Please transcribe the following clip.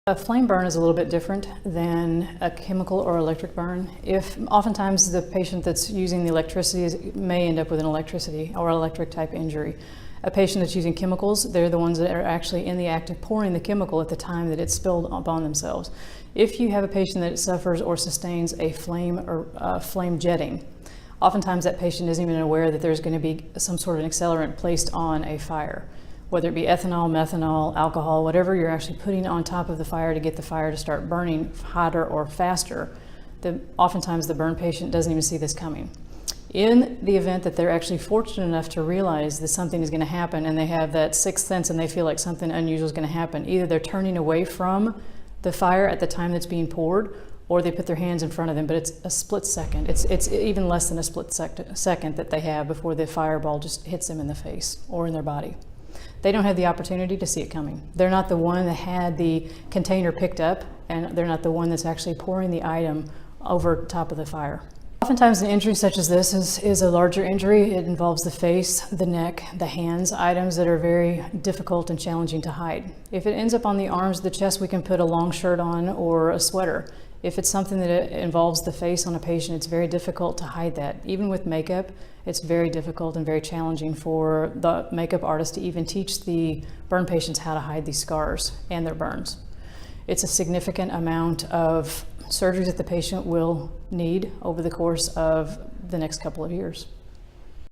A flame burn is a little bit different than a chemical or electric burn. Oftentimes the patient that's using the electricity may end up with an electricity or electric type injury. A patient that's using chemicals, they're the ones that are actually in the act of pouring the chemical at the time that it's spilled upon themselves. If you have a patient that suffers or sustains a flame or flame jetting, oftentimes that patient isn't even aware that there's going to be some sort of an accelerant placed on a fire. Whether it be ethanol, methanol, alcohol, whatever you're actually putting on top of the fire to get the fire to start burning hotter or faster, oftentimes the burn patient doesn't even see this coming. In the event that they're actually fortunate enough to realize that something is going to happen and they have that sixth sense and they feel like something unusual is going to happen, either they're turning away from the fire at the time that's being poured, or they put their hands in front of them, but it's a split second. It's even less than a split second that they have before the fireball just hits them in the face or in their body. They don't have the opportunity to see it coming. They're not the one that had the container picked up, and they're not the one that's actually pouring the item over top of the fire. Oftentimes an injury such as this is a larger injury. It involves the face, the neck, the hands, items that are very difficult and challenging to hide. If it ends up on the arms, the chest, we can put a long shirt on or a sweater. If it's something that involves the face on a patient, it's very difficult to hide that. Even with makeup, it's very difficult and very challenging for the makeup artist to even teach the burn patients how to hide these scars and their burns. It's a significant amount of surgeries that the patient will need over the course of the next couple of years.